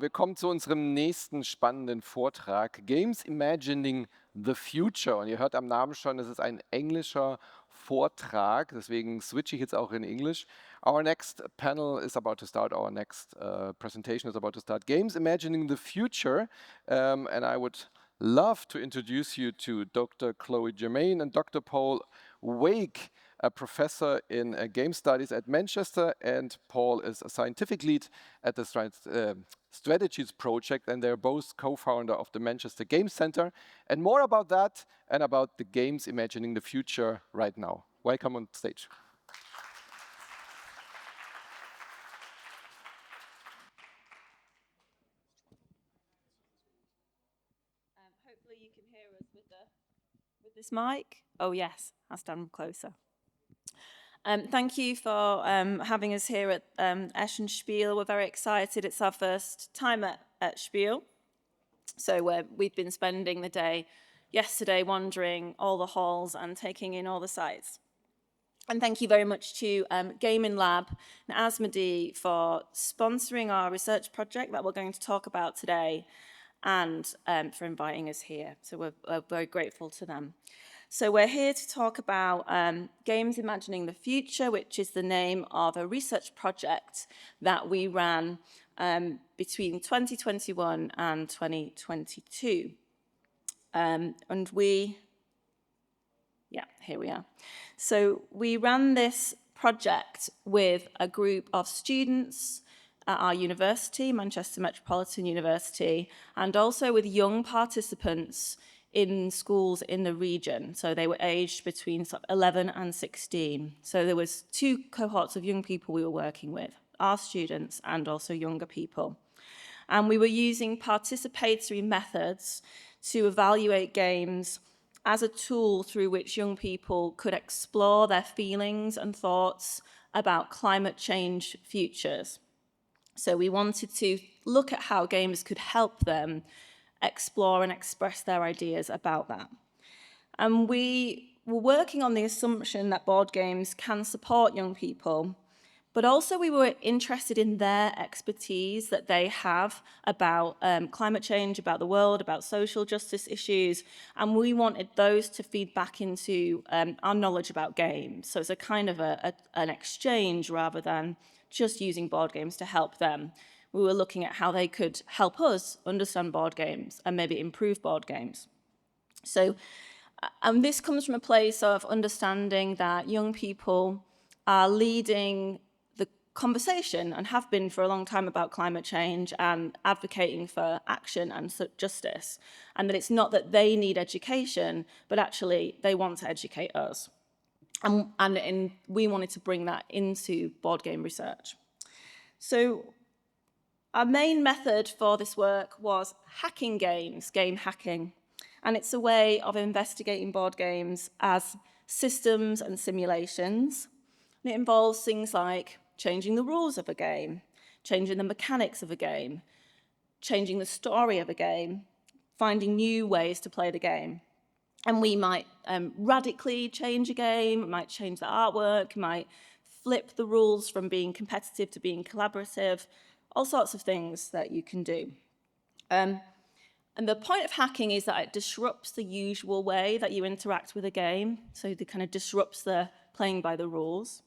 Wir kommen zu unserem nächsten spannenden Vortrag, Games Imagining the Future. Und ihr hört am Namen schon, es ist ein englischer Vortrag, deswegen switche ich jetzt auch in Englisch. Our next panel is about to start, our next presentation is about to start. Games Imagining the Future, and I would love to introduce you to Dr. Chloe Germain and Dr. Paul Wake, a professor in game studies at Manchester, and Paul is a scientific lead at the Strategies Project, and they're both co-founder of the Manchester Game Center. And more about that and about the games imagining the future right now. Welcome on stage. Hopefully you can hear us with this mic. Oh yes, I'll stand closer. Thank you for having us here at Essen SPIEL. We're very excited. It's our first time at SPIEL. So we've been spending the day yesterday wandering all the halls and taking in all the sites. And thank you very much to Gaming Lab and Asmodee for sponsoring our research project that we're going to talk about today, and for inviting us here. So we're very grateful to them. So we're here to talk about Games Imagining the Future, which is the name of a research project that we ran between 2021 and 2022. Here we are. So we ran this project with a group of students at our university, Manchester Metropolitan University, and also with young participants in schools in the region. So they were aged between 11 and 16. So there was two cohorts of young people we were working with, our students and also younger people. And we were using participatory methods to evaluate games as a tool through which young people could explore their feelings and thoughts about climate change futures. So we wanted to look at how games could help them explore and express their ideas about that. And we were working on the assumption that board games can support young people, but also we were interested in their expertise that they have about climate change, about the world, about social justice issues, and we wanted those to feed back into our knowledge about games. So it's a kind of an exchange rather than just using board games to help them. We were looking at how they could help us understand board games and maybe improve board games. So, and this comes from a place of understanding that young people are leading the conversation and have been for a long time about climate change and advocating for action and justice, and that it's not that they need education, but actually they want to educate us. And we wanted to bring that into board game research. So our main method for this work was hacking games, game hacking, and it's a way of investigating board games as systems and simulations. And it involves things like changing the rules of a game, changing the mechanics of a game, changing the story of a game, finding new ways to play the game. And we might radically change a game, we might change the artwork, might flip the rules from being competitive to being collaborative, all sorts of things that you can do. And the point of hacking is that it disrupts the usual way that you interact with a game. So it kind of disrupts the playing by the rules.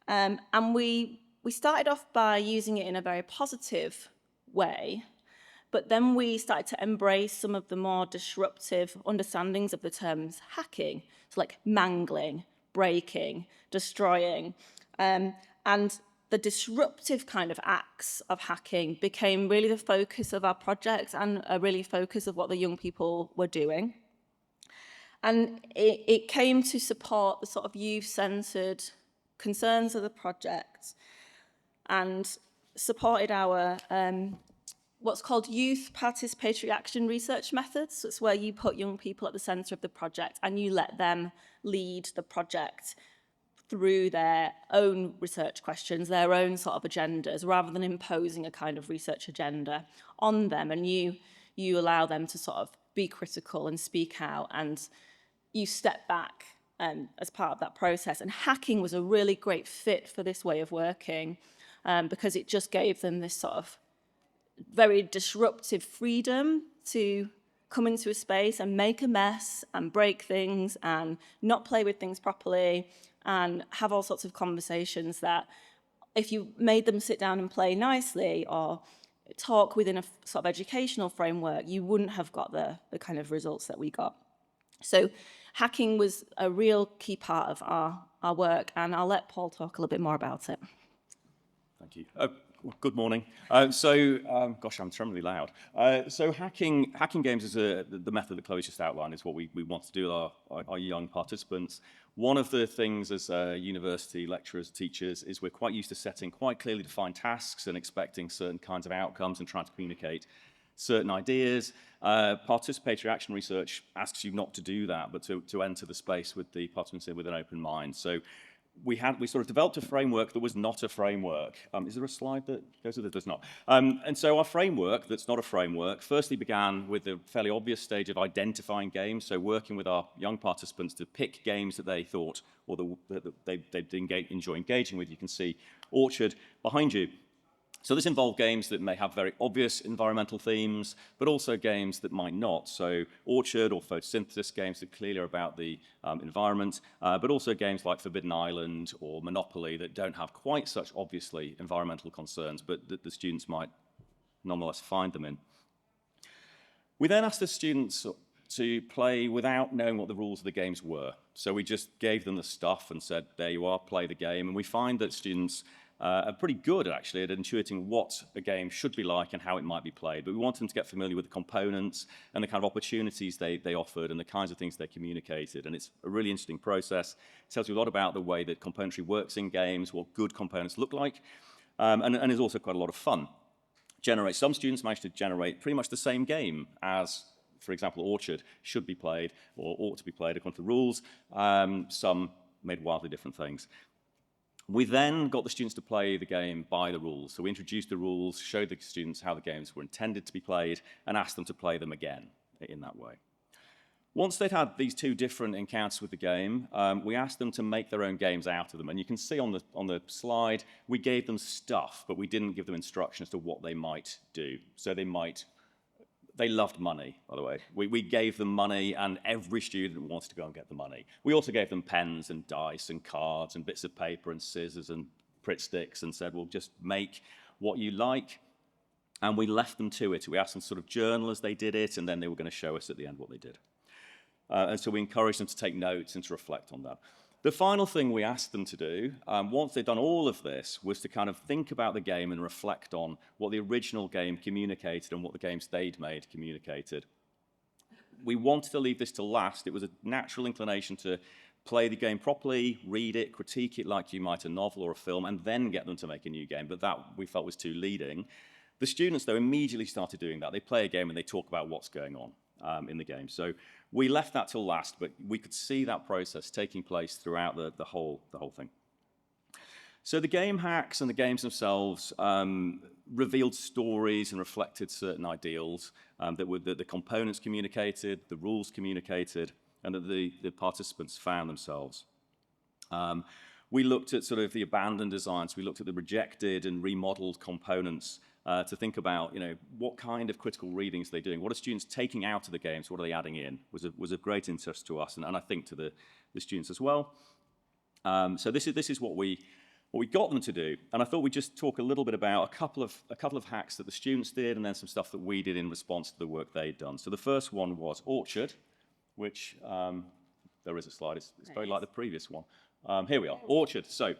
And we started off by using it in a very positive way, but then we started to embrace some of the more disruptive understandings of the terms hacking. So like mangling, breaking, destroying, and the disruptive kind of acts of hacking became really the focus of our project and a really focus of what the young people were doing. And it came to support the sort of youth-centered concerns of the project and supported our what's called youth participatory action research methods. So it's where you put young people at the center of the project and you let them lead the project through their own research questions, their own sort of agendas, rather than imposing a kind of research agenda on them. And you allow them to sort of be critical and speak out, and you step back as part of that process. And hacking was a really great fit for this way of working because it just gave them this sort of very disruptive freedom to come into a space and make a mess and break things and not play with things properly and have all sorts of conversations that if you made them sit down and play nicely or talk within a sort of educational framework, you wouldn't have got the kind of results that we got. So hacking was a real key part of our work, and I'll let Paul talk a little bit more about it. Thank you. Good morning. Gosh, I'm tremendly loud. So hacking games is the method that Chloe's just outlined is what we want to do with our young participants. One of the things as university lecturers, teachers, is we're quite used to setting quite clearly defined tasks and expecting certain kinds of outcomes and trying to communicate certain ideas. Participatory action research asks you not to do that, but to enter the space with the participants with an open mind. So we sort of developed a framework that was not a framework. Is there a slide that goes with it? There's not. And so our framework that's not a framework firstly began with the fairly obvious stage of identifying games, so working with our young participants to pick games that they thought or that they'd enjoy engaging with. You can see Orchard behind you. So this involved games that may have very obvious environmental themes, but also games that might not. So Orchard or photosynthesis games that clearly are about the environment, but also games like Forbidden Island or Monopoly that don't have quite such obviously environmental concerns, but that the students might nonetheless find them in. We then asked the students to play without knowing what the rules of the games were. So we just gave them the stuff and said, there you are, play the game. And we find that students are pretty good, actually, at intuiting what a game should be like and how it might be played. But we want them to get familiar with the components and the kind of opportunities they offered and the kinds of things they communicated. And it's a really interesting process. It tells you a lot about the way that componentry works in games, what good components look like, and is also quite a lot of fun. Some students managed to generate pretty much the same game as, for example, Orchard should be played or ought to be played according to the rules. Some made wildly different things. We then got the students to play the game by the rules. So we introduced the rules, showed the students how the games were intended to be played, and asked them to play them again in that way. Once they'd had these two different encounters with the game, we asked them to make their own games out of them. And you can see on the slide, we gave them stuff, but we didn't give them instructions as to what they might do. So they loved money, by the way. We gave them money, and every student wanted to go and get the money. We also gave them pens and dice and cards and bits of paper and scissors and Pritt sticks and said, well, just make what you like. And we left them to it. We asked them to sort of journal as they did it, and then they were going to show us at the end what they did. And so we encouraged them to take notes and to reflect on that. The final thing we asked them to do, once they'd done all of this, was to kind of think about the game and reflect on what the original game communicated and what the games they'd made communicated. We wanted to leave this to last. It was a natural inclination to play the game properly, read it, critique it like you might a novel or a film, and then get them to make a new game, but that we felt was too leading. The students, though, immediately started doing that. They play a game and they talk about what's going on in the game. So we left that till last, but we could see that process taking place throughout the whole thing. So the game hacks and the games themselves revealed stories and reflected certain ideals that the components communicated, the rules communicated, and that the participants found themselves. We looked at sort of the abandoned designs. We looked at the rejected and remodeled components to think about, what kind of critical readings are they doing? What are students taking out of the games? What are they adding in? Was of great interest to us, and I think to the students as well. So this is what we got them to do, and I thought we'd just talk a little bit about a couple of hacks that the students did, and then some stuff that we did in response to the work they'd done. So the first one was Orchard, which there is a slide. It's very like the previous one. Here we are, Orchard. So.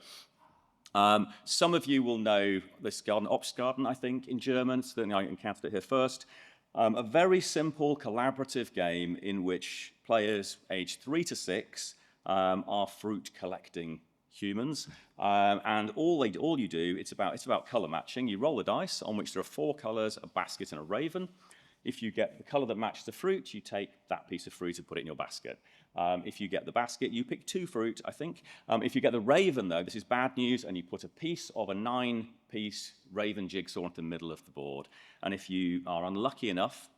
Some of you will know this garden, Obstgarten, I think, in German. Certainly I encountered it here first. A very simple collaborative game in which players aged 3 to 6 are fruit collecting humans. And all you do, it's about color matching. You roll a dice on which there are 4 colors, a basket and a raven. If you get the color that matches the fruit, you take that piece of fruit and put it in your basket. If you get the basket, you pick 2 fruit, I think. If you get the raven, though, this is bad news, and you put a piece of a 9-piece raven jigsaw into the middle of the board. And if you are unlucky enough,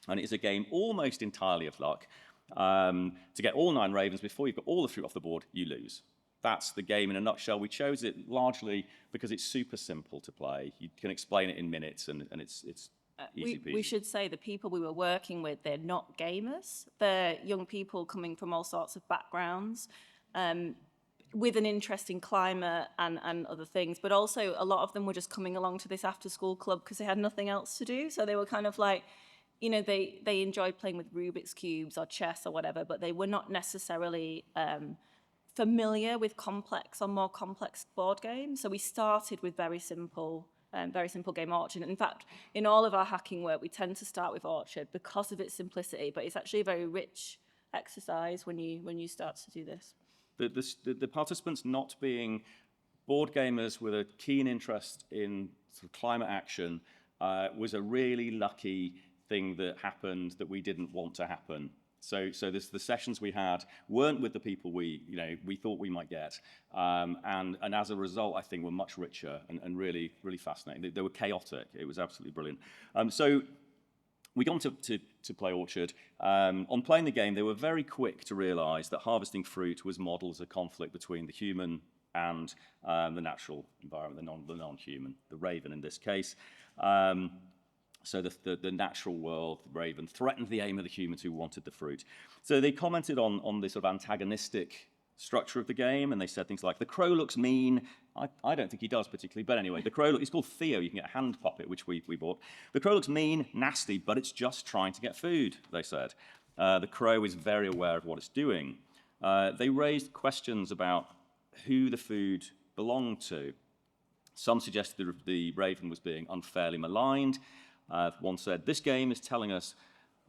and it's a game almost entirely of luck, to get all 9 ravens before you've got all the fruit off the board, you lose. that's the game in a nutshell. We chose it largely because it's super simple to play. You can explain it in minutes, and it's easy peasy. We should say the people we were working with, they're not gamers. They're young people coming from all sorts of backgrounds, with an interest in climate and other things. But also a lot of them were just coming along to this after-school club because they had nothing else to do. So they were kind of like, you know, they enjoyed playing with Rubik's Cubes or chess or whatever, but they were not necessarily familiar with complex or more complex board games. So we started with very simple game Orchard. In fact, in all of our hacking work, we tend to start with Orchard because of its simplicity, but it's actually a very rich exercise when you start to do this. The participants not being board gamers with a keen interest in sort of climate action was a really lucky thing that happened that we didn't want to happen. So the sessions we had weren't with the people we thought we might get, and as a result, I think were much richer and really fascinating. They were chaotic. It was absolutely brilliant. So we got to play Orchard. On playing the game, they were very quick to realise that harvesting fruit was modelled as a conflict between the human and the natural environment, the non-human, the raven in this case. So the natural world, the raven, threatened the aim of the humans who wanted the fruit. So they commented on this sort of antagonistic structure of the game, and they said things like, the crow looks mean. I don't think he does particularly, but anyway, the crow, he's called Theo, you can get a hand puppet, which we bought. The crow looks mean, nasty, but it's just trying to get food, they said. The crow is very aware of what it's doing. They raised questions about who the food belonged to. Some suggested the raven was being unfairly maligned. One said, this game is telling us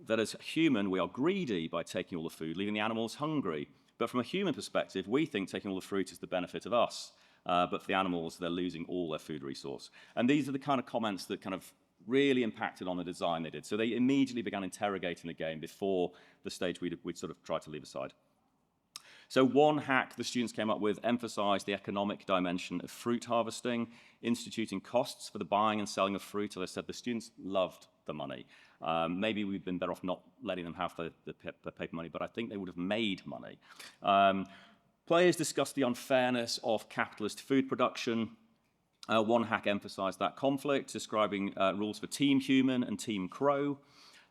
that as a human, we are greedy by taking all the food, leaving the animals hungry. But from a human perspective, we think taking all the fruit is the benefit of us. But for the animals, they're losing all their food resource. And these are the kind of comments that kind of really impacted on the design they did. So they immediately began interrogating the game before the stage we'd sort of tried to leave aside. So one hack the students came up with emphasized the economic dimension of fruit harvesting, instituting costs for the buying and selling of fruit. As I said, the students loved the money. Maybe we've been better off not letting them have the paper money, but I think they would have made money. Players discussed the unfairness of capitalist food production. One hack emphasized that conflict, describing rules for Team Human and Team Crow.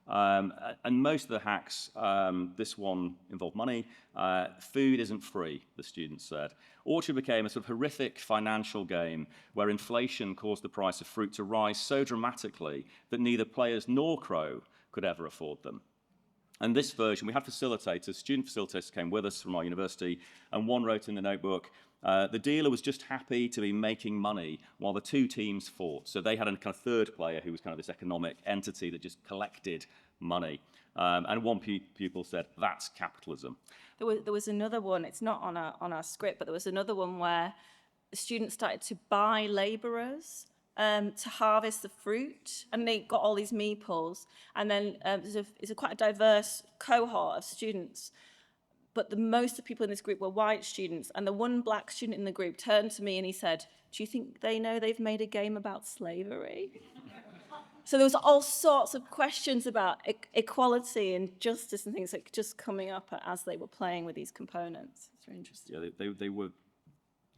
And most of the hacks, this one involved money. Food isn't free, the students said. Orchard became a sort of horrific financial game where inflation caused the price of fruit to rise so dramatically that neither players nor Crow could ever afford them. And this version, we had facilitators, student facilitators came with us from our university, and one wrote in the notebook, the dealer was just happy to be making money while the two teams fought. So they had a kind of third player who was kind of this economic entity that just collected money. And one pupil said, that's capitalism. There was another one, it's not on our script, but there was another one where the students started to buy labourers to harvest the fruit, and they got all these meeples, and then it's quite a diverse cohort of students, but most of the people in this group were white students, and the one black student in the group turned to me and he said, do you think they know they've made a game about slavery? So there was all sorts of questions about equality and justice and things like just coming up as they were playing with these components. It's very interesting. Yeah,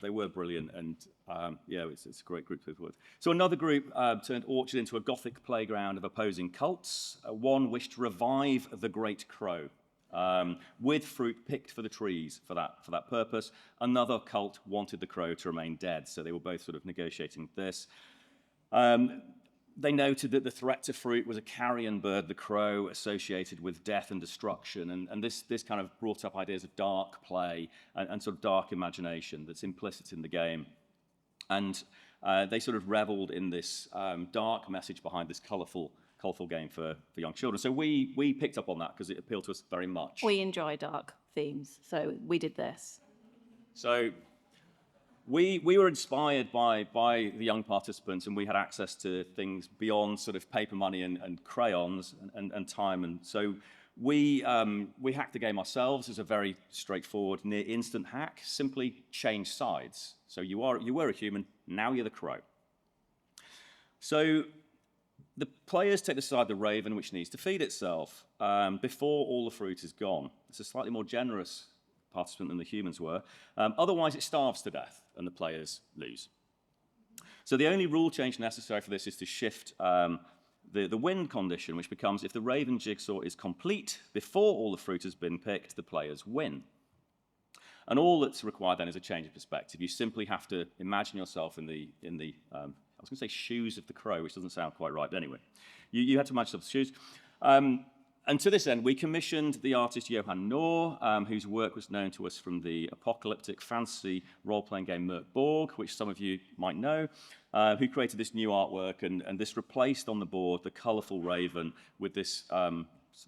they were brilliant, and yeah, it's a great group to work with. So another group turned Orchard into a Gothic playground of opposing cults. One wished to revive the Great Crow, with fruit picked for the trees for that purpose. Another cult wanted the crow to remain dead, so they were both sort of negotiating this. They noted that the threat to fruit was a carrion bird, the crow, associated with death and destruction, and this kind of brought up ideas of dark play and sort of dark imagination that's implicit in the game. And they sort of reveled in this dark message behind this colourful game for young children. So we picked up on that because it appealed to us very much. We enjoy dark themes, so we did this. So we were inspired by the young participants, and we had access to things beyond sort of paper money and crayons and time. And so we hacked the game ourselves. It's a very straightforward, near instant hack. Simply change sides. So you were a human, now you're the crow. So the players take the side of the raven, which needs to feed itself before all the fruit is gone. It's a slightly more generous participant than the humans were. Otherwise, it starves to death, and the players lose. So the only rule change necessary for this is to shift the win condition, which becomes if the raven jigsaw is complete before all the fruit has been picked, the players win. And all that's required then is a change of perspective. You simply have to imagine yourself in the I was going to say shoes of the crow, which doesn't sound quite right, but anyway. You had to imagine yourself in the shoes. And to this end, we commissioned the artist Johan Noor, whose work was known to us from the apocalyptic fantasy role-playing game Merc Borg, which some of you might know, who created this new artwork, and this replaced on the board the colourful raven with this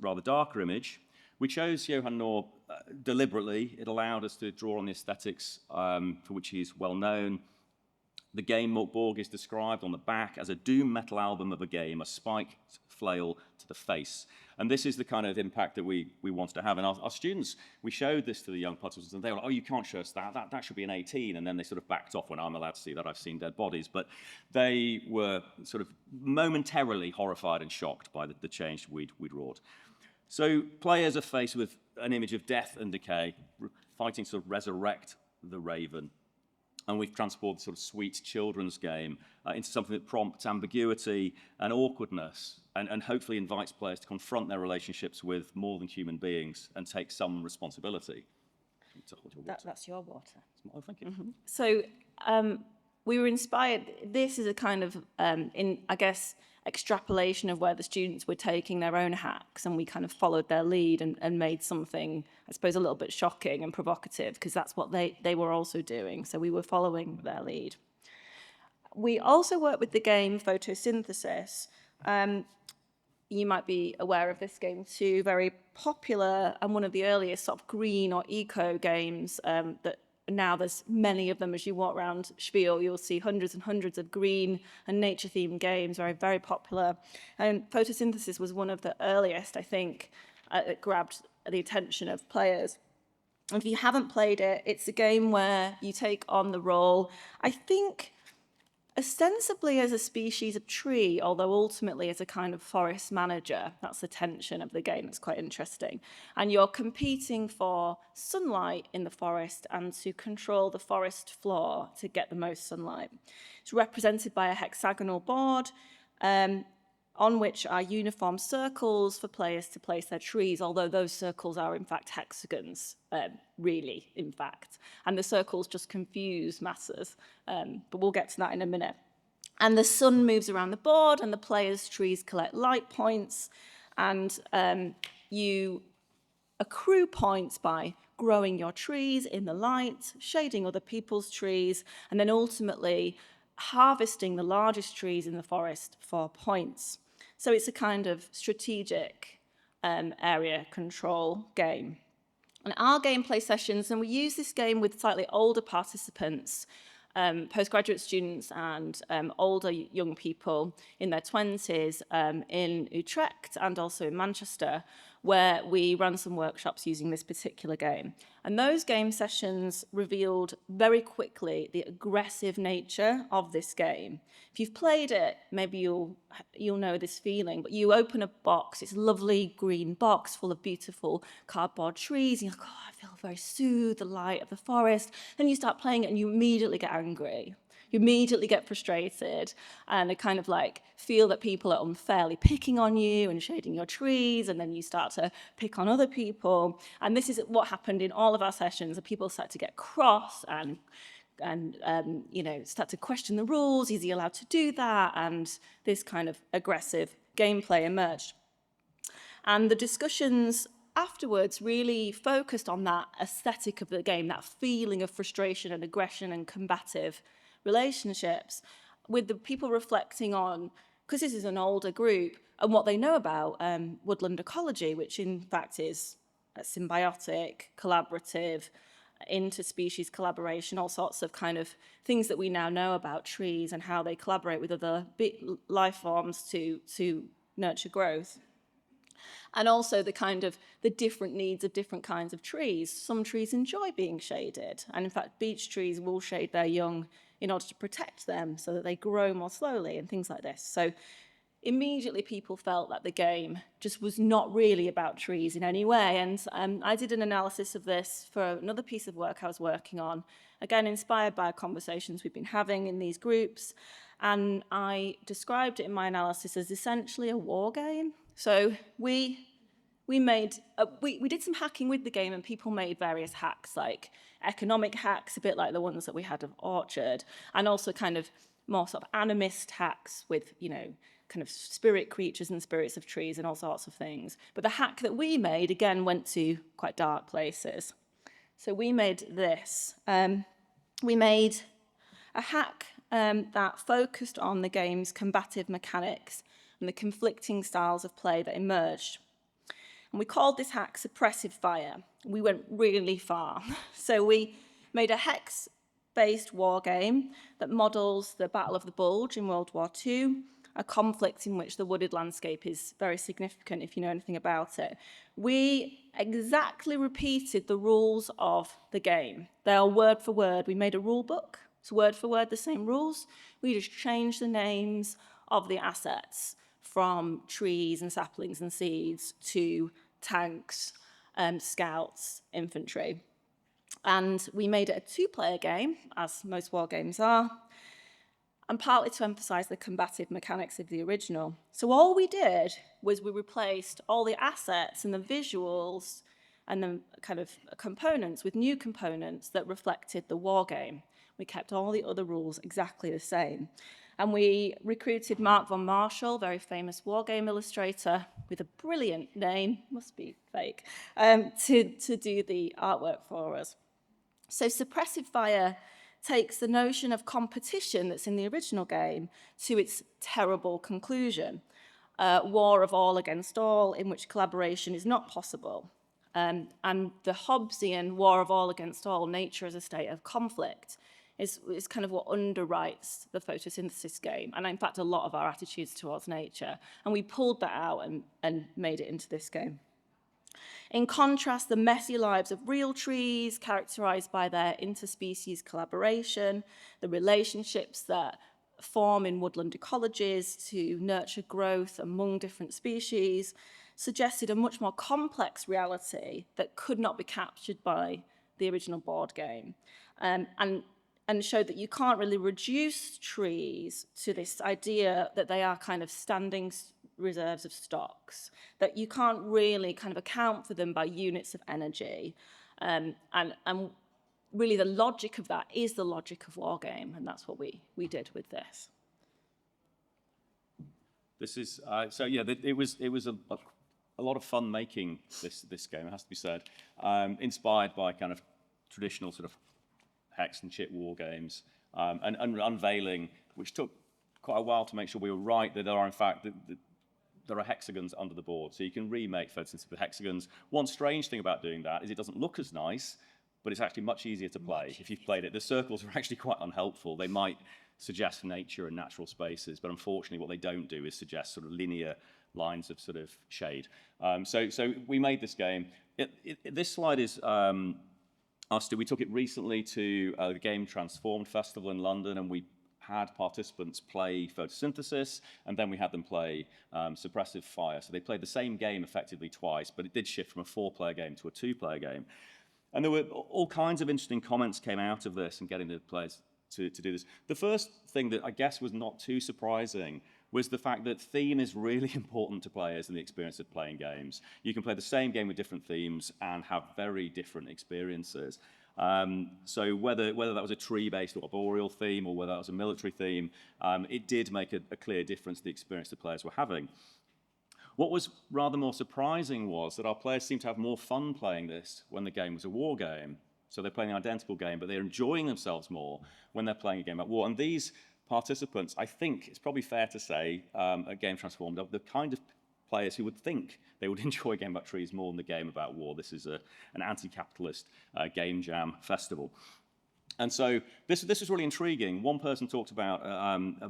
rather darker image. We chose Johan Noor deliberately. It allowed us to draw on the aesthetics for which he is well known. The game Merc Borg is described on the back as a doom metal album of a game, a spiked flail to the face. And this is the kind of impact that we wanted to have. And our students, we showed this to the young participants, and they were like, oh, you can't show us that. That should be an 18. And then they sort of backed off when I'm allowed to see that. I've seen dead bodies. But they were sort of momentarily horrified and shocked by the change we'd wrought. So players are faced with an image of death and decay, fighting to sort of resurrect the raven. And we've transported the sort of sweet children's game into something that prompts ambiguity and awkwardness, and hopefully invites players to confront their relationships with more than human beings and take some responsibility. That's your water. Oh, thank you. Mm-hmm. So we were inspired. This is a kind of, I guess, extrapolation of where the students were taking their own hacks, and we kind of followed their lead and made something, I suppose, a little bit shocking and provocative, because that's what they were also doing. So we were following their lead. We also worked with the game Photosynthesis. You might be aware of this game too, very popular and one of the earliest sort of green or eco games that now there's many of them. As you walk around SPIEL, you'll see hundreds and hundreds of green and nature-themed games, very, very popular. And Photosynthesis was one of the earliest, I think, that grabbed the attention of players. And if you haven't played it, it's a game where you take on the role, I think, ostensibly as a species of tree, although ultimately as a kind of forest manager. That's the tension of the game. It's quite interesting. And you're competing for sunlight in the forest and to control the forest floor to get the most sunlight. It's represented by a hexagonal board on which are uniform circles for players to place their trees, although those circles are in fact hexagons, really, in fact. And the circles just confuse masses, but we'll get to that in a minute. And the sun moves around the board, and the players' trees collect light points, and you accrue points by growing your trees in the light, shading other people's trees, and then ultimately harvesting the largest trees in the forest for points. So it's a kind of strategic area control game. And our gameplay sessions, and we use this game with slightly older participants, postgraduate students and older young people in their 20s in Utrecht and also in Manchester, where we ran some workshops using this particular game. And those game sessions revealed very quickly the aggressive nature of this game. If you've played it, maybe you'll know this feeling, but you open a box, it's a lovely green box full of beautiful cardboard trees, and you're like, oh, I feel very soothed, the light of the forest. Then you start playing it and you immediately get angry. You immediately get frustrated and kind of like feel that people are unfairly picking on you and shading your trees, and then you start to pick on other people. And this is what happened in all of our sessions. People start to get cross and start to question the rules. Is he allowed to do that? And this kind of aggressive gameplay emerged. And the discussions afterwards really focused on that aesthetic of the game, that feeling of frustration and aggression and combative relationships, with the people reflecting on, because this is an older group, and what they know about woodland ecology, which in fact is symbiotic, collaborative, interspecies collaboration, all sorts of kind of things that we now know about trees and how they collaborate with other life forms to nurture growth. And also the different needs of different kinds of trees. Some trees enjoy being shaded, and in fact beech trees will shade their young in order to protect them so that they grow more slowly and things like this. So immediately people felt that the game just was not really about trees in any way. And I did an analysis of this for another piece of work I was working on, again, inspired by conversations we've been having in these groups. And I described it in my analysis as essentially a war game. So we did some hacking with the game, and people made various hacks, like economic hacks, a bit like the ones that we had of Orchard, and also kind of more sort of animist hacks with, kind of spirit creatures and spirits of trees and all sorts of things. But the hack that we made, again, went to quite dark places. So we made this. We made a hack that focused on the game's combative mechanics and the conflicting styles of play that emerged. And we called this hack Suppressive Fire. We went really far. So we made a hex-based war game that models the Battle of the Bulge in World War II, a conflict in which the wooded landscape is very significant if you know anything about it. We exactly repeated the rules of the game. They are word for word. We made a rule book. It's word for word the same rules. We just changed the names of the assets from trees and saplings and seeds to tanks, scouts, infantry. And we made it a two-player game, as most war games are, and partly to emphasize the combative mechanics of the original. So all we did was we replaced all the assets and the visuals and the kind of components with new components that reflected the war game. We kept all the other rules exactly the same. And we recruited Mark von Marshall, very famous war game illustrator with a brilliant name, must be fake, to do the artwork for us. So Suppressive Fire takes the notion of competition that's in the original game to its terrible conclusion, war of all against all, in which collaboration is not possible. And the Hobbesian war of all against all, nature as a state of conflict, is kind of what underwrites the photosynthesis game, and in fact a lot of our attitudes towards nature. And we pulled that out and made it into this game. In contrast, the messy lives of real trees, characterized by their interspecies collaboration, the relationships that form in woodland ecologies to nurture growth among different species, suggested a much more complex reality that could not be captured by the original board game. And showed that you can't really reduce trees to this idea that they are kind of standing reserves of stocks, that you can't really kind of account for them by units of energy. And really the logic of that is the logic of war game, and that's what we did with this. This is, so yeah, it was a lot of fun making this game, it has to be said, inspired by kind of traditional sort of hex and chip war games, and unveiling, which took quite a while to make sure we were right, that there are in fact there are hexagons under the board, so you can remake photosynthesis with hexagons. One strange thing about doing that is it doesn't look as nice, but it's actually much easier to play if you've played it. The circles are actually quite unhelpful. They might suggest nature and natural spaces, but unfortunately what they don't do is suggest sort of linear lines of sort of shade. So we made this game. This slide is we took it recently to the Game Transformed Festival in London, and we had participants play photosynthesis, and then we had them play Suppressive Fire. So they played the same game effectively twice, but it did shift from a 4-player game to a 2-player game. And there were all kinds of interesting comments came out of this and getting the players to do this. The first thing that I guess was not too surprising was the fact that theme is really important to players in the experience of playing games. You can play the same game with different themes and have very different experiences. So whether that was a tree-based or arboreal theme, or whether that was a military theme, it did make a clear difference to the experience the players were having. What was rather more surprising was that our players seemed to have more fun playing this when the game was a war game. So they're playing an identical game, but they're enjoying themselves more when they're playing a game about war. And these participants, I think it's probably fair to say, at Game Transformed, are the kind of players who would think they would enjoy a game about trees more than the game about war. This is an anti-capitalist game jam festival. And so this was really intriguing. One person talked about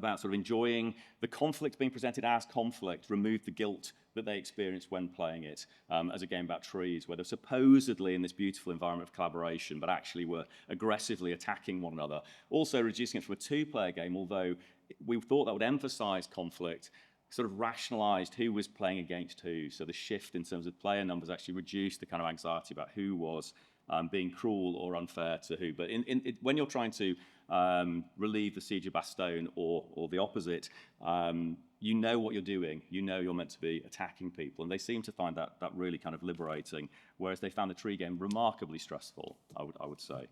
sort of enjoying the conflict being presented as conflict, removed the guilt that they experienced when playing it as a game about trees, where they're supposedly in this beautiful environment of collaboration, but actually were aggressively attacking one another. Also reducing it from a 2-player game, although we thought that would emphasize conflict, sort of rationalized who was playing against who. So the shift in terms of player numbers actually reduced the kind of anxiety about who was being cruel or unfair to who. But when you're trying to relieve the siege of Bastogne or the opposite, you know what you're doing. You know you're meant to be attacking people. And they seem to find that really kind of liberating, whereas they found the tree game remarkably stressful, I would say.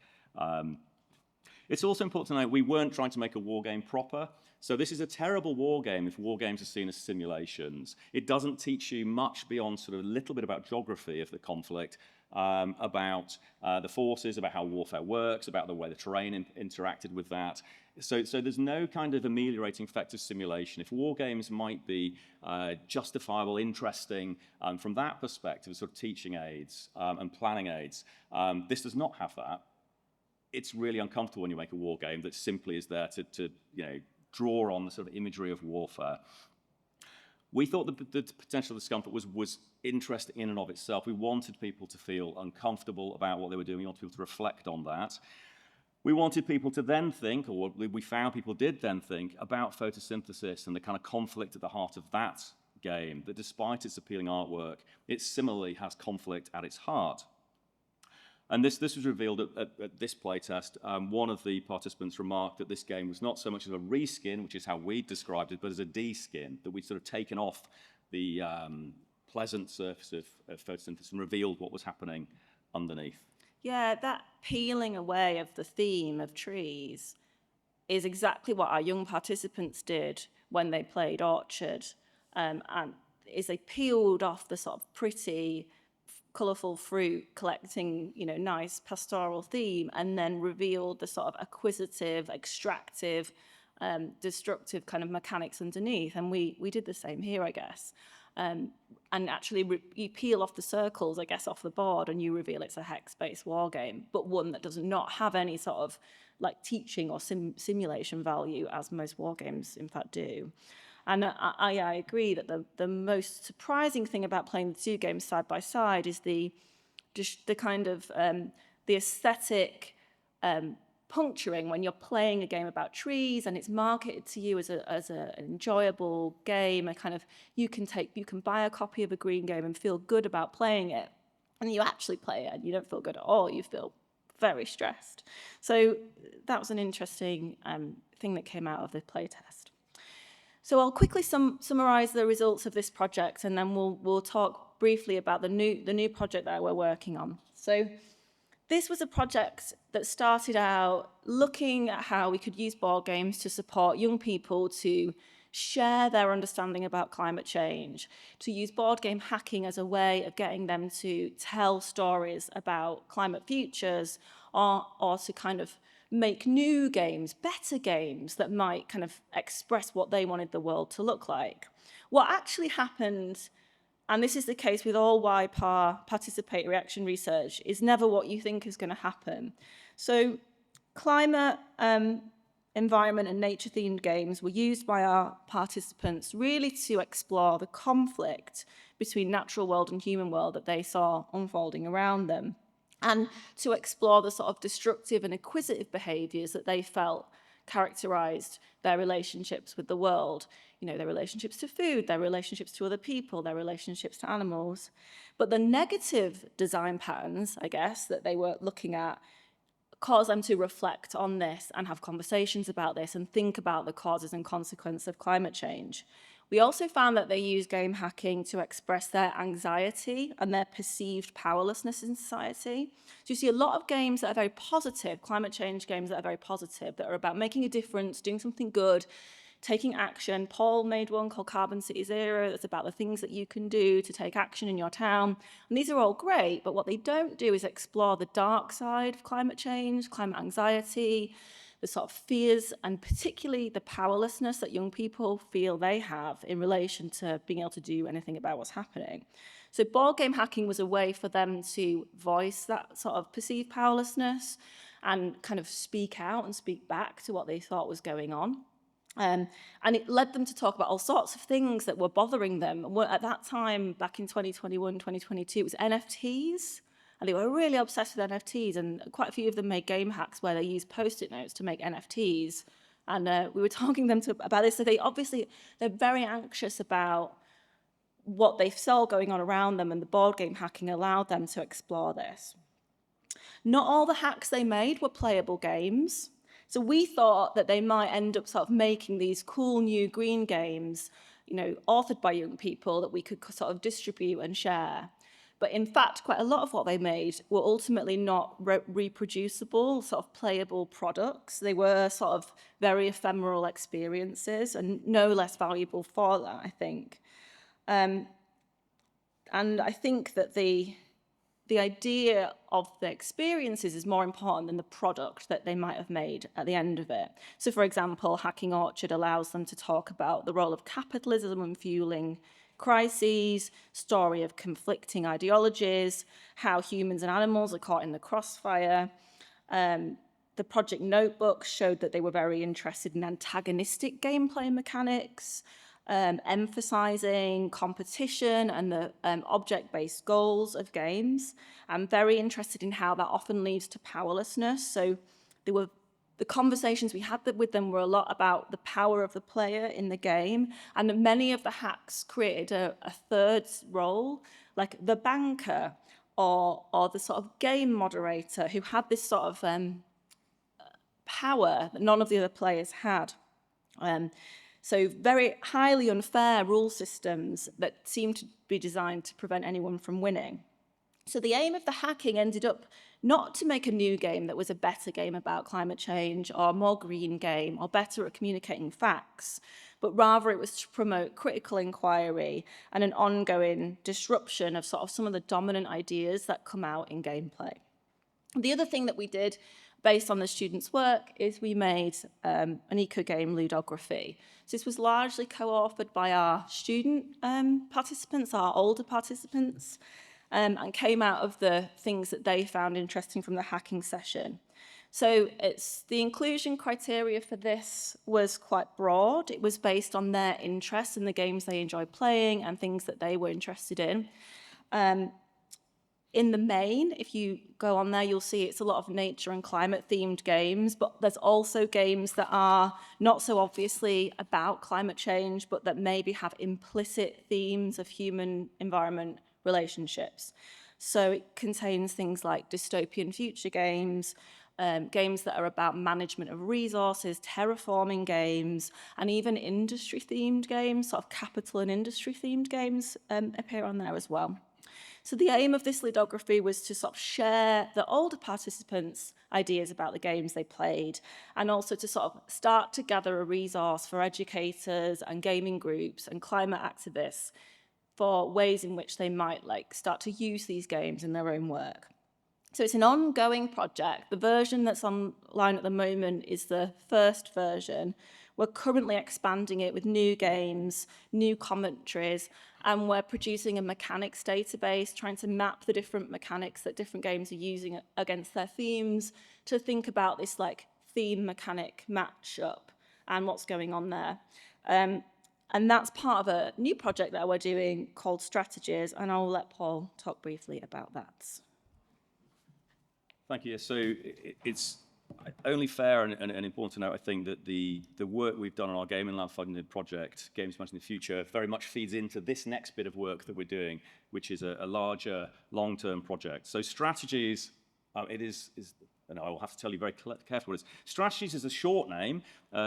It's also important to note we weren't trying to make a war game proper. So this is a terrible war game if war games are seen as simulations. It doesn't teach you much beyond sort of a little bit about geography of the conflict, about the forces, about how warfare works, about the way the terrain interacted with that. So there's no kind of ameliorating effect of simulation. If war games might be justifiable, interesting from that perspective, sort of teaching aids and planning aids, this does not have that. It's really uncomfortable when you make a war game that simply is there to draw on the sort of imagery of warfare. We thought the potential discomfort was interesting in and of itself. We wanted people to feel uncomfortable about what they were doing. We wanted people to reflect on that. We wanted people to then think, or we found people did then think, about photosynthesis and the kind of conflict at the heart of that game, that despite its appealing artwork, it similarly has conflict at its heart. And this was revealed at this playtest. One of the participants remarked that this game was not so much as a reskin, which is how we described it, but as a deskin, that we'd sort of taken off the pleasant surface of photosynthesis and revealed what was happening underneath. Yeah, that peeling away of the theme of trees is exactly what our young participants did when they played Orchard. And is they peeled off the sort of pretty, colourful fruit, collecting, nice pastoral theme, and then revealed the sort of acquisitive, extractive, destructive kind of mechanics underneath. And we did the same here, I guess. And actually, you peel off the circles, I guess, off the board, and you reveal it's a hex-based war game, but one that does not have any sort of like teaching or simulation value, as most war games, in fact, do. And I agree that the most surprising thing about playing the two games side by side is the kind of the aesthetic puncturing when you're playing a game about trees and it's marketed to you as an enjoyable game, a kind of you can buy a copy of a green game and feel good about playing it, and you actually play it and you don't feel good at all. You feel very stressed. So that was an interesting thing that came out of the playtest. So I'll quickly summarize the results of this project, and then we'll talk briefly about the new project that we're working on. So this was a project that started out looking at how we could use board games to support young people to share their understanding about climate change, to use board game hacking as a way of getting them to tell stories about climate futures, or to kind of make new games, better games that might kind of express what they wanted the world to look like. What actually happened, and this is the case with all YPAR participatory action research, is never what you think is going to happen. So climate, environment and nature-themed games were used by our participants really to explore the conflict between natural world and human world that they saw unfolding around them, and to explore the sort of destructive and acquisitive behaviours that they felt characterised their relationships with the world. Their relationships to food, their relationships to other people, their relationships to animals. But the negative design patterns, I guess, that they were looking at caused them to reflect on this and have conversations about this and think about the causes and consequences of climate change. We also found that they use game hacking to express their anxiety and their perceived powerlessness in society. So you see a lot of games that are very positive, climate change games that are very positive, that are about making a difference, doing something good, taking action. Paul made one called Carbon City Zero that's about the things that you can do to take action in your town. And these are all great, but what they don't do is explore the dark side of climate change, climate anxiety, the sort of fears, and particularly the powerlessness that young people feel they have in relation to being able to do anything about what's happening. So board game hacking was a way for them to voice that sort of perceived powerlessness and kind of speak out and speak back to what they thought was going on. And it led them to talk about all sorts of things that were bothering them. At that time, back in 2021, 2022, it was NFTs. And they were really obsessed with NFTs, and quite a few of them made game hacks where they used Post-it notes to make NFTs. And we were talking to them about this. So they're very anxious about what they saw going on around them, and the board game hacking allowed them to explore this. Not all the hacks they made were playable games. So we thought that they might end up sort of making these cool new green games, authored by young people that we could sort of distribute and share. But in fact, quite a lot of what they made were ultimately not reproducible, sort of playable products. They were sort of very ephemeral experiences and no less valuable for that, I think. And I think that the idea of the experiences is more important than the product that they might have made at the end of it. So, for example, Hacking Orchard allows them to talk about the role of capitalism in fueling crises, story of conflicting ideologies, how humans and animals are caught in the crossfire. The project notebook showed that they were very interested in antagonistic gameplay mechanics, emphasizing competition and the object-based goals of games. I'm very interested in how that often leads to powerlessness. So the conversations we had with them were a lot about the power of the player in the game, and many of the hacks created a third role, like the banker or the sort of game moderator, who had this sort of power that none of the other players had. So very highly unfair rule systems that seemed to be designed to prevent anyone from winning. So the aim of the hacking ended up not to make a new game that was a better game about climate change or a more green game or better at communicating facts, but rather it was to promote critical inquiry and an ongoing disruption of sort of some of the dominant ideas that come out in gameplay. The other thing that we did based on the students' work is we made an eco-game ludography. So this was largely co-authored by our student participants, our older participants, and came out of the things that they found interesting from the hacking session. So the inclusion criteria for this was quite broad. It was based on their interests in the games they enjoyed playing and things that they were interested in. In the main, if you go on there, you'll see it's a lot of nature and climate themed games, but there's also games that are not so obviously about climate change, but that maybe have implicit themes of human environment relationships. So it contains things like dystopian future games, games that are about management of resources, terraforming games, and even industry-themed games, sort of capital and industry-themed games appear on there as well. So the aim of this ludography was to sort of share the older participants' ideas about the games they played, and also to sort of start to gather a resource for educators and gaming groups and climate activists for ways in which they might start to use these games in their own work. So it's an ongoing project. The version that's online at the moment is the first version. We're currently expanding it with new games, new commentaries, and we're producing a mechanics database, trying to map the different mechanics that different games are using against their themes to think about this theme mechanic matchup and what's going on there. And that's part of a new project that we're doing called Strategies, and I'll let Paul talk briefly about that. Thank you. So it's only fair and important to note, I think, that the work we've done on our Gaming Lab funded project, Games Imagining the Future, very much feeds into this next bit of work that we're doing, which is a larger, long-term project. So Strategies, it is, and I will have to tell you very carefully what it is. Strategies is a short name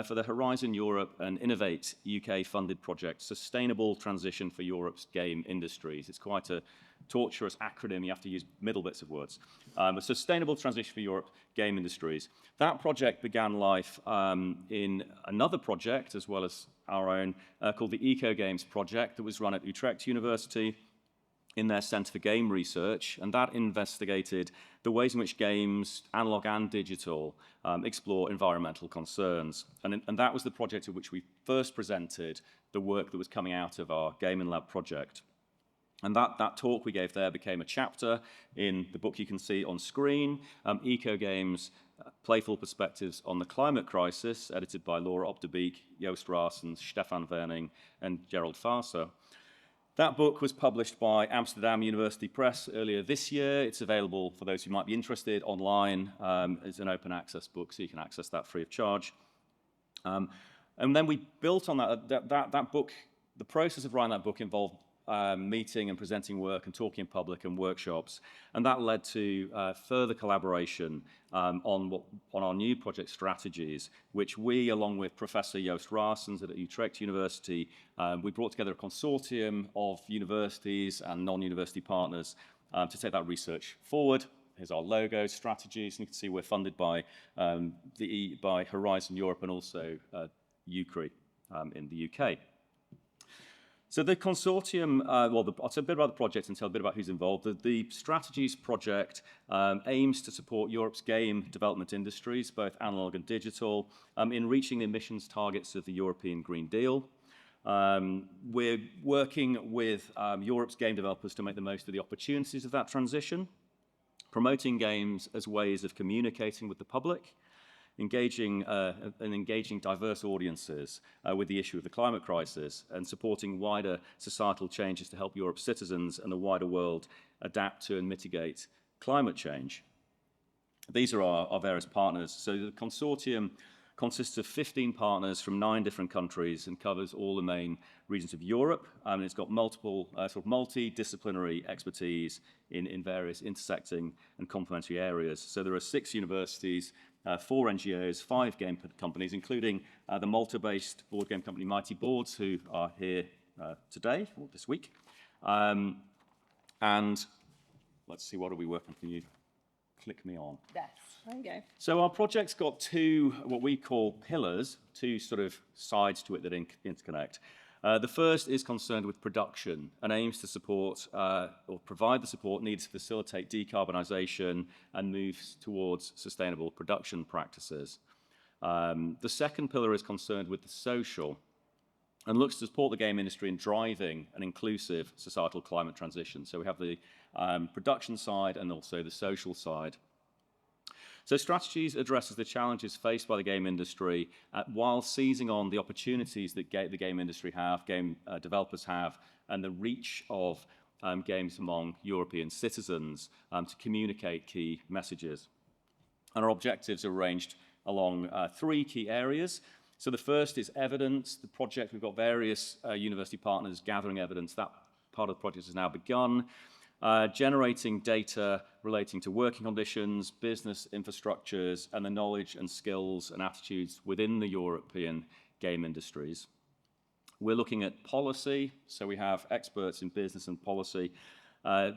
for the Horizon Europe and Innovate UK funded project, Sustainable Transition for Europe's Game Industries. It's quite a torturous acronym. You have to use middle bits of words. A Sustainable Transition for Europe Game Industries. That project began life in another project, as well as our own, called the Eco Games Project, that was run at Utrecht University in their Centre for Game Research, and that investigated the ways in which games, analog and digital, explore environmental concerns. And that was the project in which we first presented the work that was coming out of our Gaming Lab project. And that talk we gave there became a chapter in the book you can see on screen, Eco Games, Playful Perspectives on the Climate Crisis, edited by Laura Opdebeek, Joost Raasens, Stefan Werning, and Gerald Farser. That book was published by Amsterdam University Press earlier this year. It's available for those who might be interested online. It's an open access book, so you can access that free of charge. And then we built on that book. The process of writing that book involved meeting and presenting work and talking in public and workshops, and that led to further collaboration on our new project strategies, which we, along with Professor Joost Raassens at Utrecht University, we brought together a consortium of universities and non-university partners to take that research forward. Here's our logo, strategies, and you can see we're funded by by Horizon Europe and also UCRI in the UK. So the consortium, I'll say a bit about the project and tell a bit about who's involved. The Strategies project aims to support Europe's game development industries, both analog and digital, in reaching the emissions targets of the European Green Deal. We're working with Europe's game developers to make the most of the opportunities of that transition, promoting games as ways of communicating with the public, engaging diverse audiences with the issue of the climate crisis, and supporting wider societal changes to help Europe's citizens and the wider world adapt to and mitigate climate change. These are our various partners. So the consortium consists of 15 partners from 9 different countries and covers all the main regions of Europe. And it's got multiple sort of multidisciplinary expertise in various intersecting and complementary areas. So there are 6 universities, 4 NGOs, 5 game companies, including the Malta-based board game company Mighty Boards, who are here today, or this week. And let's see, what are we working on? Can you click me on? Yes, there you go. So our project's got 2, what we call pillars, 2 sort of sides to it that interconnect. The first is concerned with production and aims to support or provide the support needed to facilitate decarbonisation and moves towards sustainable production practices. The second pillar is concerned with the social and looks to support the game industry in driving an inclusive societal climate transition. So we have the production side and also the social side. So Strategies addresses the challenges faced by the game industry while seizing on the opportunities that the game industry have, game developers have, and the reach of games among European citizens to communicate key messages. And our objectives are ranged along 3 key areas. So the first is evidence. The project, we've got various university partners gathering evidence. That part of the project has now begun. Generating data relating to working conditions, business infrastructures, and the knowledge and skills and attitudes within the European game industries. We're looking at policy, so we have experts in business and policy,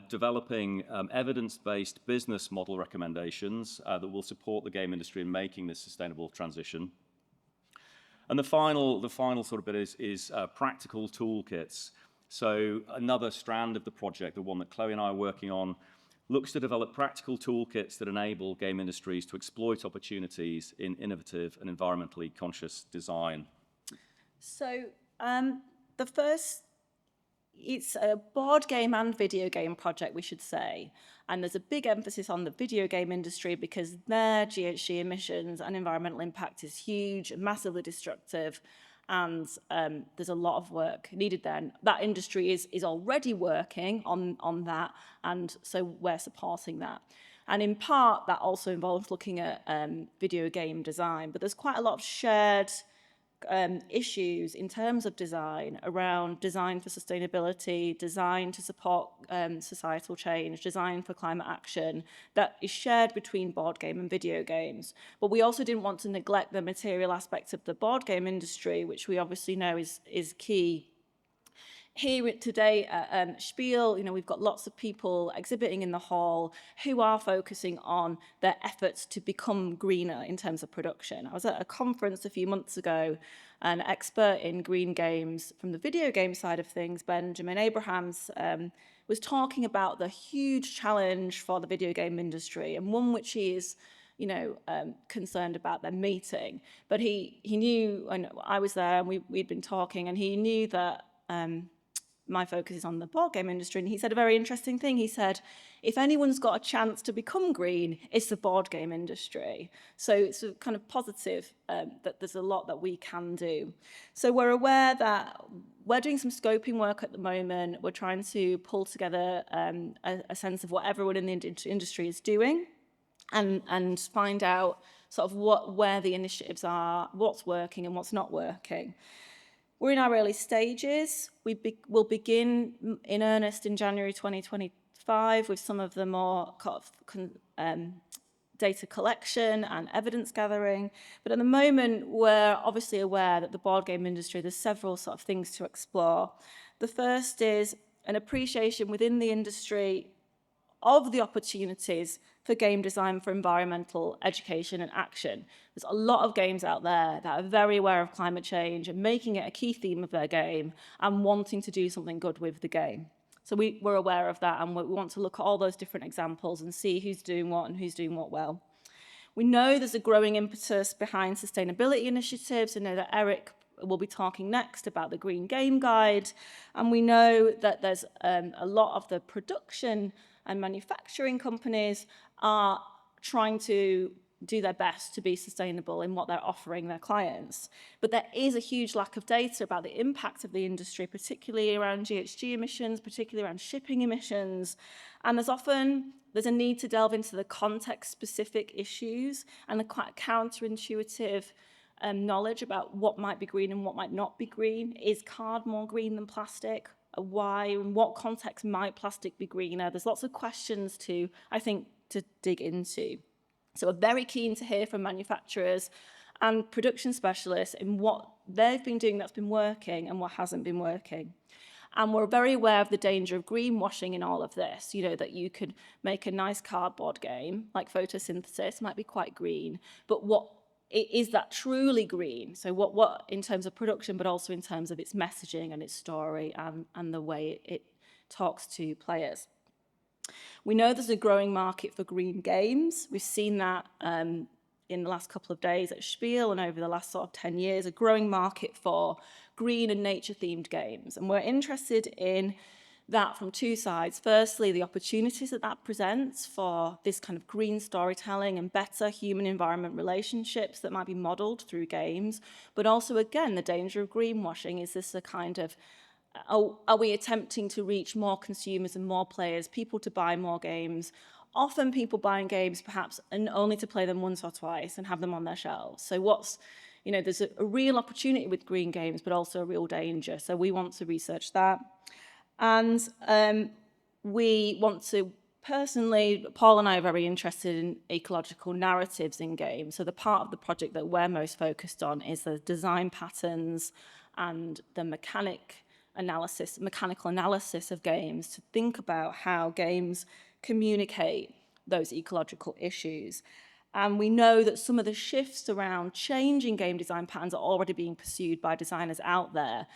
developing evidence-based business model recommendations that will support the game industry in making this sustainable transition. And the final sort of bit is practical toolkits. So another strand of the project, the one that Chloe and I are working on, looks to develop practical toolkits that enable game industries to exploit opportunities in innovative and environmentally conscious design. So the first, it's a board game and video game project, we should say. And there's a big emphasis on the video game industry because their GHG emissions and environmental impact is huge, massively destructive. And there's a lot of work needed there. And that industry is already working on that, and so we're supporting that. And in part, that also involves looking at video game design, but there's quite a lot of shared issues in terms of design around design for sustainability, design to support societal change, design for climate action that is shared between board game and video games. But we also didn't want to neglect the material aspects of the board game industry, which we obviously know is key. Here today at SPIEL, we've got lots of people exhibiting in the hall who are focusing on their efforts to become greener in terms of production. I was at a conference a few months ago, an expert in green games from the video game side of things, Benjamin Abrahams, was talking about the huge challenge for the video game industry, and one which he is concerned about them meeting. But he knew, and I was there and we'd been talking, and he knew that my focus is on the board game industry, and he said a very interesting thing. He said, if anyone's got a chance to become green, it's the board game industry. So it's a kind of positive that there's a lot that we can do. So we're aware that we're doing some scoping work at the moment. We're trying to pull together a sense of what everyone in the industry is doing and find out sort of where the initiatives are, what's working and what's not working. We're in our early stages. We'll begin in earnest in January 2025 with some of the more data collection and evidence gathering. But at the moment, we're obviously aware that the board game industry, there's several sort of things to explore. The first is an appreciation within the industry of the opportunities for game design for environmental education and action. There's a lot of games out there that are very aware of climate change and making it a key theme of their game and wanting to do something good with the game. So we're aware of that, and we want to look at all those different examples and see who's doing what and who's doing what well. We know there's a growing impetus behind sustainability initiatives. I know that Eric will be talking next about the Green Game Guide, and we know that there's a lot of the production and manufacturing companies are trying to do their best to be sustainable in what they're offering their clients. But there is a huge lack of data about the impact of the industry, particularly around GHG emissions, particularly around shipping emissions. And there's a need to delve into the context-specific issues and the quite counterintuitive knowledge about what might be green and what might not be green. Is card more green than plastic? Why? In what context might plastic be greener? There's lots of questions to dig into. So we're very keen to hear from manufacturers and production specialists in what they've been doing that's been working and what hasn't been working. And we're very aware of the danger of greenwashing in all of this, that you could make a nice cardboard game, like photosynthesis, might be quite green, but is that truly green? So what in terms of production, but also in terms of its messaging and its story and the way it talks to players. We know there's a growing market for green games. We've seen that in the last couple of days at SPIEL and over the last sort of 10 years, a growing market for green and nature-themed games. And we're interested in that from two sides. Firstly, the opportunities that presents for this kind of green storytelling and better human-environment relationships that might be modelled through games, but also, again, the danger of greenwashing. Is this a kind of, are we attempting to reach more consumers and more players, people to buy more games? Often people buying games perhaps and only to play them once or twice and have them on their shelves. So there's a real opportunity with green games, but also a real danger. So we want to research that. And we want to, personally, Paul and I are very interested in ecological narratives in games. So the part of the project that we're most focused on is the design patterns and the mechanical analysis of games to think about how games communicate those ecological issues. And we know that some of the shifts around changing game design patterns are already being pursued by designers out there.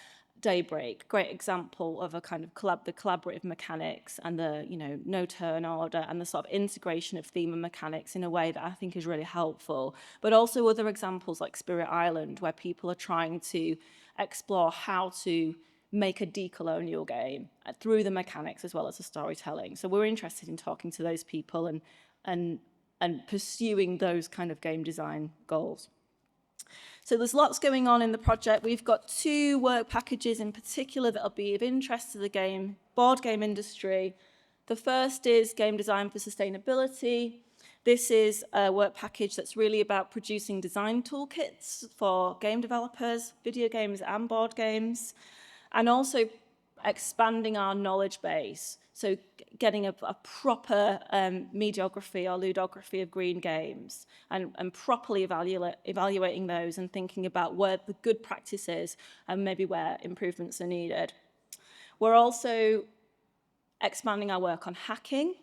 Daybreak, great example of a kind of the collaborative mechanics and the no turn order and the sort of integration of theme and mechanics in a way that I think is really helpful. But also other examples like Spirit Island, where people are trying to explore how to make a decolonial game through the mechanics as well as the storytelling. So we're interested in talking to those people and pursuing those kind of game design goals. So there's lots going on in the project. We've got 2 work packages in particular that will be of interest to the board game industry. The first is Game Design for Sustainability. This is a work package that's really about producing design toolkits for game developers, video games and board games, and also expanding our knowledge base. So getting a proper mediography or ludography of green games and properly evaluating those and thinking about where the good practice is and maybe where improvements are needed. We're also expanding our work on hacking.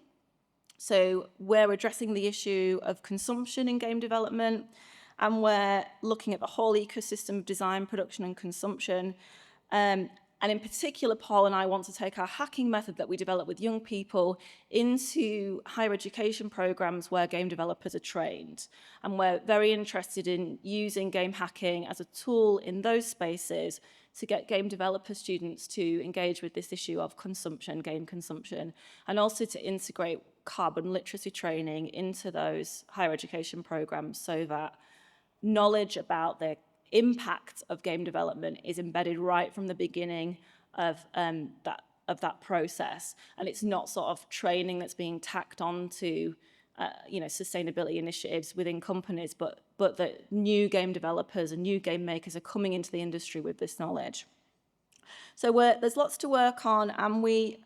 So we're addressing the issue of consumption in game development, and we're looking at the whole ecosystem of design, production and consumption. And in particular, Paul and I want to take our hacking method that we develop with young people into higher education programs where game developers are trained. And we're very interested in using game hacking as a tool in those spaces to get game developer students to engage with this issue of consumption, game consumption, and also to integrate carbon literacy training into those higher education programs so that knowledge about the impact of game development is embedded right from the beginning of that process, and it's not sort of training that's being tacked on to sustainability initiatives within companies, but that new game developers and new game makers are coming into the industry with this knowledge. So there's lots to work on, and we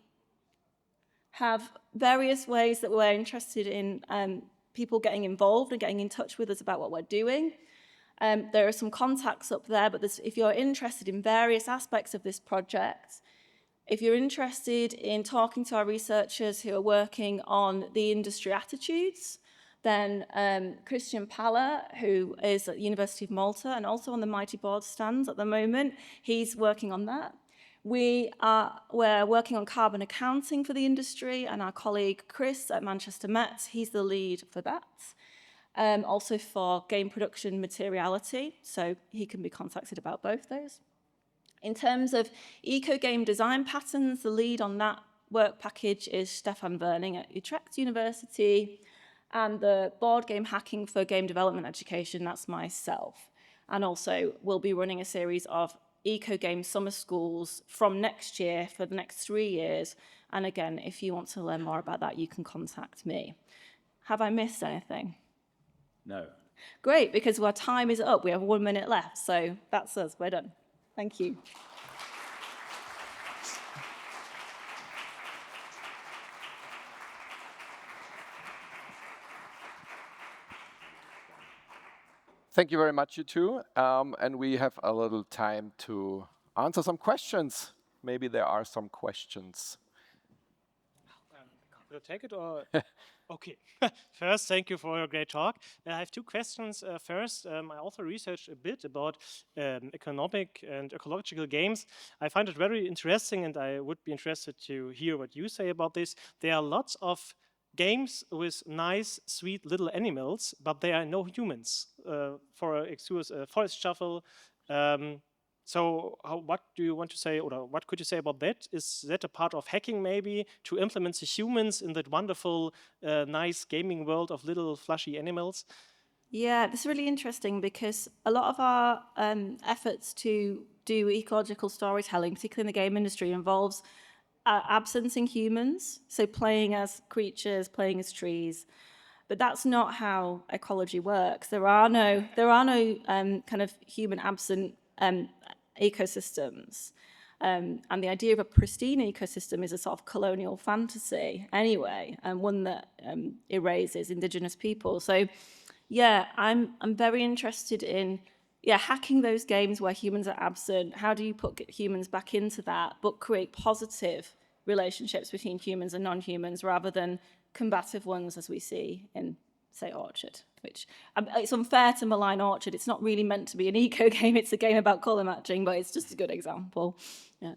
have various ways that we're interested in people getting involved and getting in touch with us about what we're doing. There are some contacts up there, but if you're interested in various aspects of this project, if you're interested in talking to our researchers who are working on the industry attitudes, then Christian Paller, who is at the University of Malta and also on the Mighty Board stands at the moment, he's working on that. We're working on carbon accounting for the industry, and our colleague Chris at Manchester Met, he's the lead for that. Also for game production materiality, so he can be contacted about both those. In terms of eco-game design patterns, the lead on that work package is Stefan Werning at Utrecht University, and the board game hacking for game development education, that's myself. And also we'll be running a series of eco-game summer schools from next year for the next 3 years. And again, if you want to learn more about that, you can contact me. Have I missed anything? No. Great, because our time is up. We have 1 minute left, so that's us. We're done. Thank you. Thank you very much, you two. And we have a little time to answer some questions. Maybe there are some questions. Will you take it or? Okay. First, thank you for your great talk. I have two questions. First, I also researched a bit about economic and ecological games. I find it very interesting, and I would be interested to hear what you say about this. There are lots of games with nice, sweet little animals, but there are no humans. For excuse, Forest Shuffle. So what do you want to say, or what could you say about that? Is that a part of hacking maybe, to implement the humans in that wonderful, nice gaming world of little flashy animals? Yeah, this is really interesting because a lot of our efforts to do ecological storytelling, particularly in the game industry, involves absencing humans, so playing as creatures, playing as trees. But that's not how ecology works. There are no kind of human absent ecosystems. And the idea of a pristine ecosystem is a sort of colonial fantasy anyway, and one that erases indigenous people. So yeah, I'm very interested in hacking those games where humans are absent. How do you put humans back into that, but create positive relationships between humans and non-humans rather than combative ones as we see in, say, Orchard, which it's unfair to malign Orchard. It's not really meant to be an eco game. It's a game about colour matching, but it's just a good example. Yeah.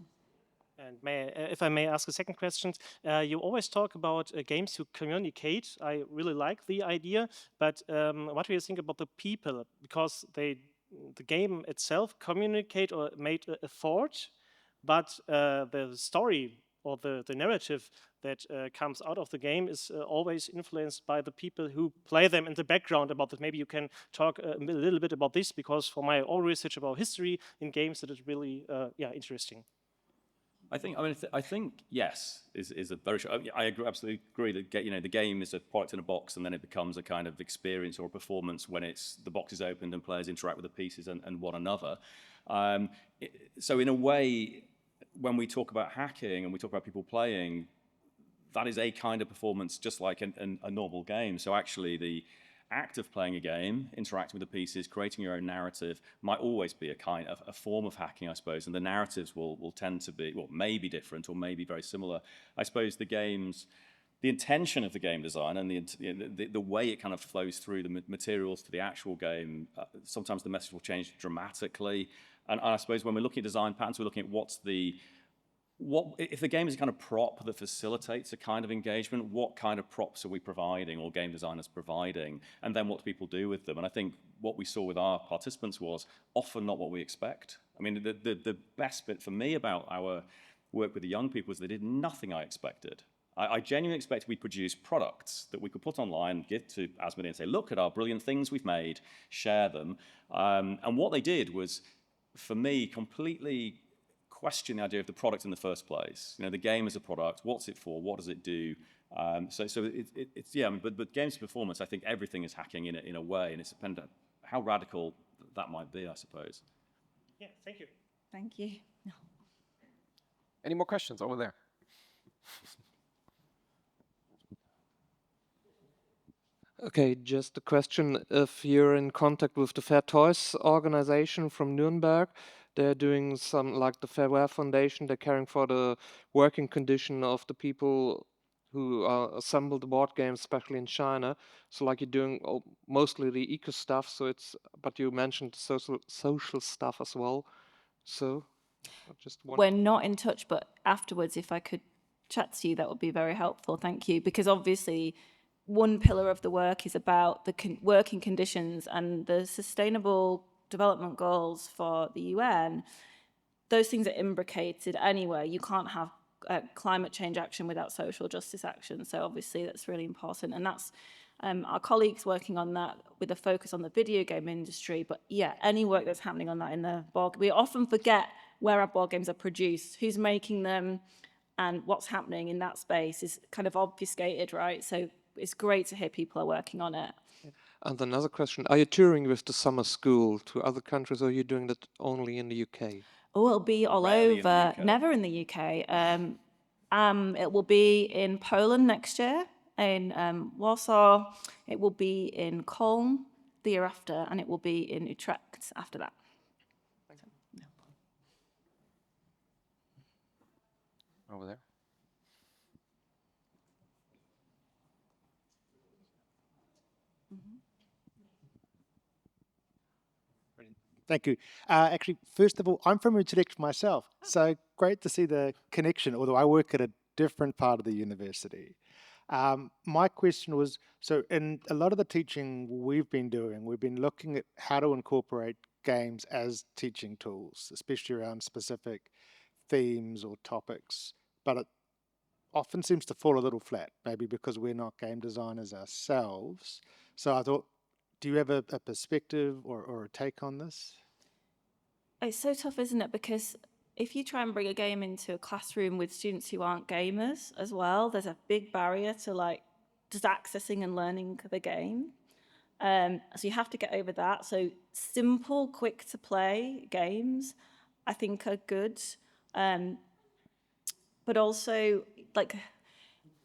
And if I may ask a second question, you always talk about games to communicate. I really like the idea, but what do you think about the people? Because the game itself communicate or made a thought, but the story or the narrative that comes out of the game is always influenced by the people who play them in the background about that. Maybe you can talk a little bit about this, because for my own research about history in games, that is really interesting. I think yes is a very. I absolutely agree that the game is a product in a box, and then it becomes a kind of experience or a performance when the box is opened and players interact with the pieces and one another. So in a way, when we talk about hacking and we talk about people playing, that is a kind of performance just like a normal game. So actually the act of playing a game, interacting with the pieces, creating your own narrative might always be a form of hacking, I suppose, and the narratives will tend to be, well, maybe different or maybe very similar. I suppose the intention of the game design and the way it kind of flows through the materials to the actual game, sometimes the message will change dramatically. And I suppose when we're looking at design patterns, we're looking at if the game is a kind of prop that facilitates a kind of engagement, what kind of props are we providing or game designers providing, and then what do people do with them? And I think what we saw with our participants was often not what we expect. I mean, the best bit for me about our work with the young people was they did nothing I expected. I genuinely expected we'd produce products that we could put online, give to Asmodee and say, look at our brilliant things we've made, share them. And what they did was, for me, completely question the idea of the product in the first place. You know, the game as a product, what's it for, what does it do? It's yeah, but games performance, I think everything is hacking in a way, and it's dependent how radical that might be, I suppose. Yeah, thank you. Thank you. Any more questions over there? Okay, just a question. If you're in contact with the Fair Toys organization from Nuremberg, they're doing some, like the Fairware Foundation, they're caring for the working condition of the people who assemble the board games, especially in China. So like you're doing mostly the eco stuff, so it's, but you mentioned social stuff as well. So I just want. We're not in touch, but afterwards, if I could chat to you, that would be very helpful. Thank you. Because obviously, one pillar of the work is about the working conditions and the sustainable development goals for the UN. Those things are imbricated anyway. You can't have climate change action without social justice action. So obviously, that's really important. And that's our colleagues working on that with a focus on the video game industry. But yeah, any work that's happening on that in the board, we often forget where our board games are produced, who's making them, and what's happening in that space is kind of obfuscated, right? So it's great to hear people are working on it. And another question, are you touring with the summer school to other countries, or are you doing that only in the UK? Oh, it'll be all Rarely in the over, UK. never in the UK. It will be in Poland next year, in Warsaw, it will be in Cologne the year after, and it will be in Utrecht after that. Over there. Thank you. Actually, first of all, I'm from Utrecht myself, so great to see the connection, although I work at a different part of the university. My question was, so in a lot of the teaching we've been doing, we've been looking at how to incorporate games as teaching tools, especially around specific themes or topics, but it often seems to fall a little flat, maybe because we're not game designers ourselves. So I thought, do you have a perspective or a take on this? It's so tough, isn't it? Because if you try and bring a game into a classroom with students who aren't gamers as well, there's a big barrier to like just accessing and learning the game. So you have to get over that. So simple, quick to play games, I think are good. But also, like,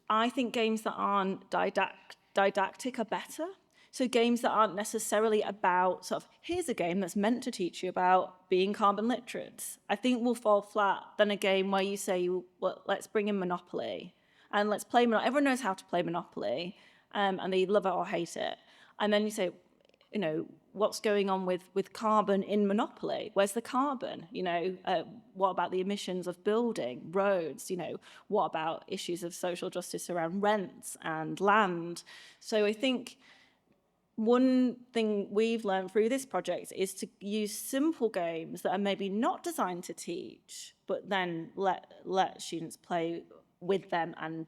I think games that aren't didactic are better. So games that aren't necessarily about sort of, here's a game that's meant to teach you about being carbon literate, I think will fall flat than a game where you say, well, let's bring in Monopoly and let's play Monopoly. Everyone knows how to play Monopoly and they love it or hate it. And then you say, you know, what's going on with carbon in Monopoly? Where's the carbon? You know, what about the emissions of building, roads? You know, what about issues of social justice around rents and land? So I think one thing we've learned through this project is to use simple games that are maybe not designed to teach, but then let students play with them and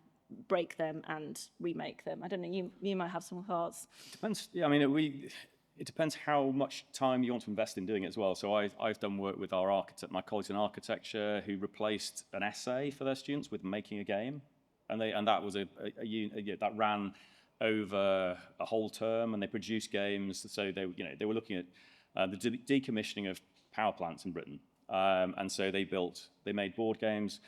break them and remake them. I don't know, you might have some thoughts. Depends. Yeah, I mean, it depends how much time you want to invest in doing it as well. So I've done work with our architect, my colleagues in architecture, who replaced an essay for their students with making a game, and that was that ran over a whole term, and they produced games. So they were looking at the decommissioning of power plants in Britain, and so they made board games,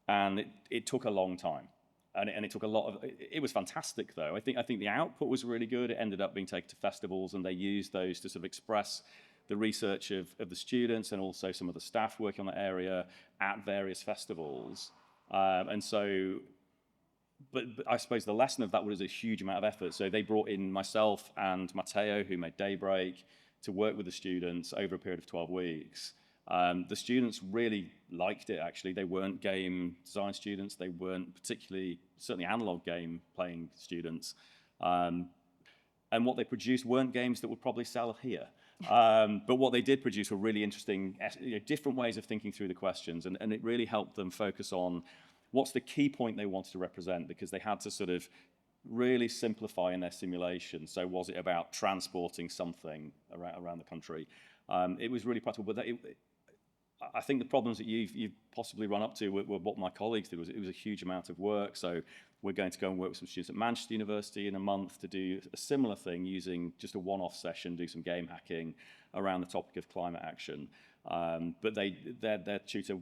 and it took a long time. And it took a lot of. It was fantastic, though. I think the output was really good. It ended up being taken to festivals, and they used those to sort of express the research of the students and also some of the staff working on the area at various festivals. But I suppose the lesson of that was a huge amount of effort. So they brought in myself and Matteo, who made Daybreak, to work with the students over a period of 12 weeks. The students really liked it, actually. They weren't game design students. They weren't certainly analog game playing students. And what they produced weren't games that would probably sell here. But what they did produce were really interesting, different ways of thinking through the questions. And it really helped them focus on what's the key point they wanted to represent, because they had to sort of really simplify in their simulation. So was it about transporting something around the country? It was really practical, but I think the problems that you've possibly run up to were what my colleagues did. It was a huge amount of work. So we're going to go and work with some students at Manchester University in a month to do a similar thing using just a one-off session, do some game hacking around the topic of climate action. But their tutor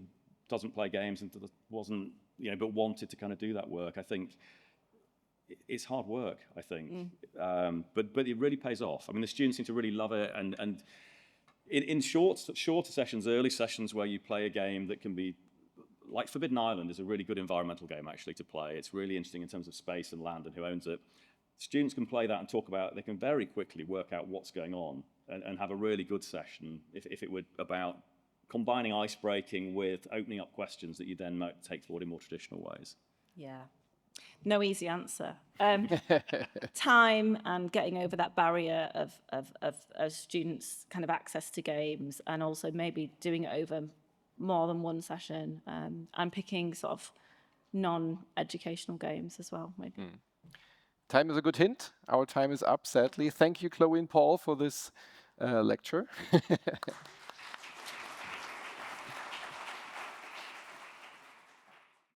doesn't play games and wasn't, but wanted to kind of do that work. I think it's hard work, I think, but it really pays off. I mean, the students seem to really love it, and in shorter sessions, early sessions where you play a game that can be, like Forbidden Island is a really good environmental game actually to play. It's really interesting in terms of space and land and who owns it. Students can play that and talk about it. They can very quickly work out what's going on and have a really good session if it were about combining ice breaking with opening up questions that you then might take forward in more traditional ways. Yeah. No easy answer. Time and getting over that barrier of students' kind of access to games, and also maybe doing it over more than one session, and picking sort of non-educational games as well, maybe. Time is a good hint. Our time is up, sadly. Thank you, Chloe and Paul, for this lecture.